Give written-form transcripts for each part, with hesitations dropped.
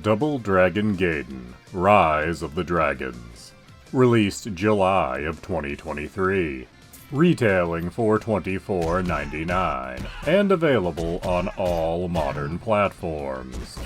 Double Dragon Gaiden, Rise of the Dragons. Released July of 2023. Retailing for $24.99, and available on all modern platforms.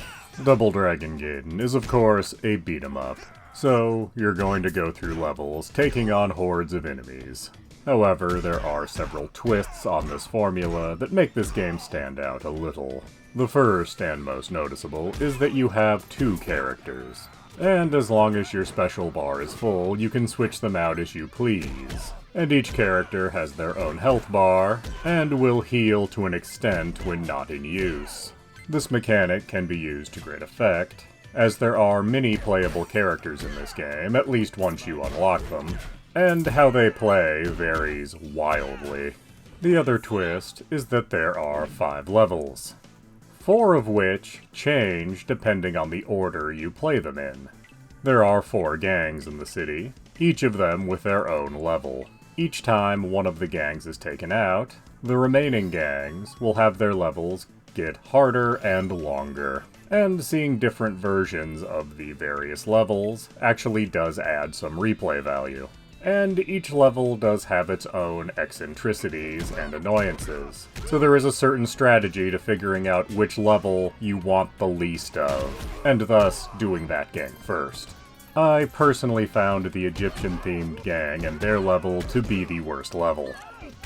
Double Dragon Gaiden is of course a beat-em-up, so you're going to go through levels taking on hordes of enemies. However, there are several twists on this formula that make this game stand out a little. The first, and most noticeable, is that you have two characters. And as long as your special bar is full, you can switch them out as you please. And each character has their own health bar, and will heal to an extent when not in use. This mechanic can be used to great effect, as there are many playable characters in this game, at least once you unlock them, and how they play varies wildly. The other twist is that there are 5 levels, 4 of which change depending on the order you play them in. There are 4 gangs in the city, each of them with their own level. Each time one of the gangs is taken out, the remaining gangs will have their levels get harder and longer. And seeing different versions of the various levels actually does add some replay value. And each level does have its own eccentricities and annoyances, so there is a certain strategy to figuring out which level you want the least of, and thus doing that gang first. I personally found the Egyptian-themed gang and their level to be the worst level,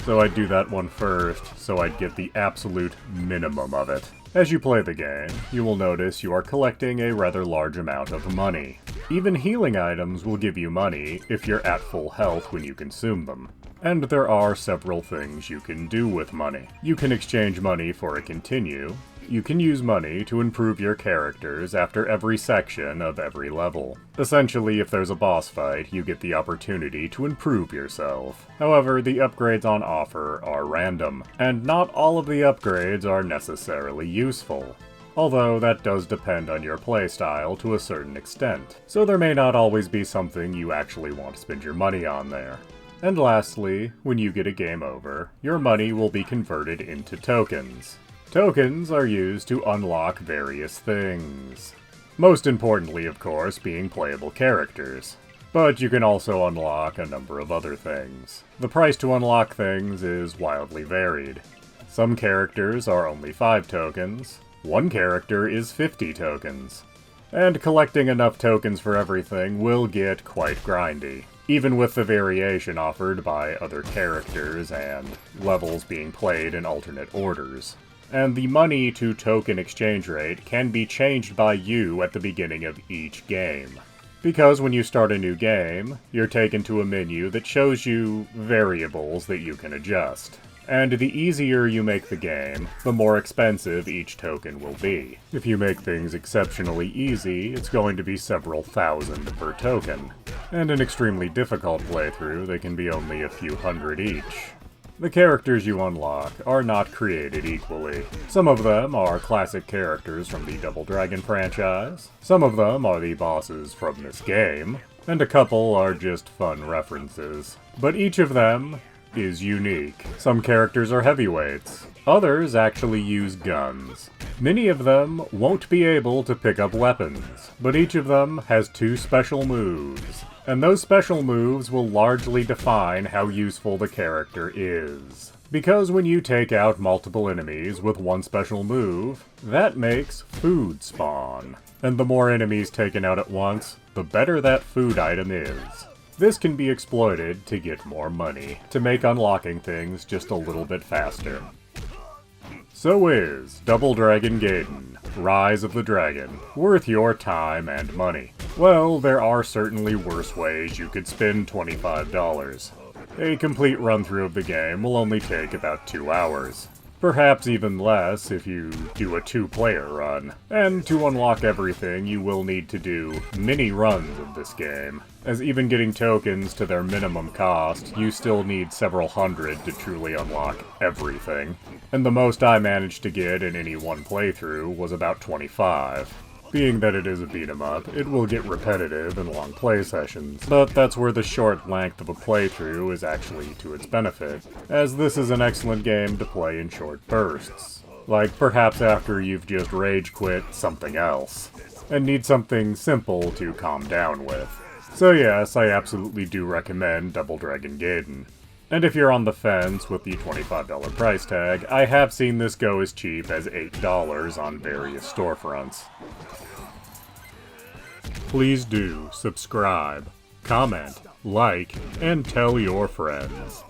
so I'd do that one first so I'd get the absolute minimum of it. As you play the game, you will notice you are collecting a rather large amount of money. Even healing items will give you money if you're at full health when you consume them. And there are several things you can do with money. You can exchange money for a continue. You can use money to improve your characters after every section of every level. Essentially, if there's a boss fight, you get the opportunity to improve yourself. However, the upgrades on offer are random, and not all of the upgrades are necessarily useful. Although that does depend on your playstyle to a certain extent, so there may not always be something you actually want to spend your money on there. And lastly, when you get a game over, your money will be converted into tokens. Tokens are used to unlock various things. Most importantly, of course, being playable characters. But you can also unlock a number of other things. The price to unlock things is wildly varied. Some characters are only 5 tokens, one character is 50 tokens. And collecting enough tokens for everything will get quite grindy, even with the variation offered by other characters and levels being played in alternate orders. And the money to token exchange rate can be changed by you at the beginning of each game. Because when you start a new game, you're taken to a menu that shows you variables that you can adjust. And the easier you make the game, the more expensive each token will be. If you make things exceptionally easy, it's going to be several thousand per token. And an extremely difficult playthrough, they can be only a few hundred each. The characters you unlock are not created equally. Some of them are classic characters from the Double Dragon franchise, some of them are the bosses from this game, and a couple are just fun references. But each of them is unique. Some characters are heavyweights, others actually use guns. Many of them won't be able to pick up weapons, but each of them has 2 special moves. And those special moves will largely define how useful the character is. Because when you take out multiple enemies with one special move, that makes food spawn. And the more enemies taken out at once, the better that food item is. This can be exploited to get more money, to make unlocking things just a little bit faster. So is Double Dragon Gaiden, Rise of the Dragon, worth your time and money? Well, there are certainly worse ways you could spend $25. A complete run-through of the game will only take about 2 hours. Perhaps even less if you do a 2-player run. And to unlock everything, you will need to do many runs of this game, as even getting tokens to their minimum cost, you still need several hundred to truly unlock everything. And the most I managed to get in any one playthrough was about 25. Being that it is a beat-em-up, it will get repetitive in long play sessions, but that's where the short length of a playthrough is actually to its benefit, as this is an excellent game to play in short bursts. Like perhaps after you've just rage quit something else. and need something simple to calm down with. So yes, I absolutely do recommend Double Dragon Gaiden. And if you're on the fence with the $25 price tag, I have seen this go as cheap as $8 on various storefronts. Please do subscribe, comment, like, and tell your friends.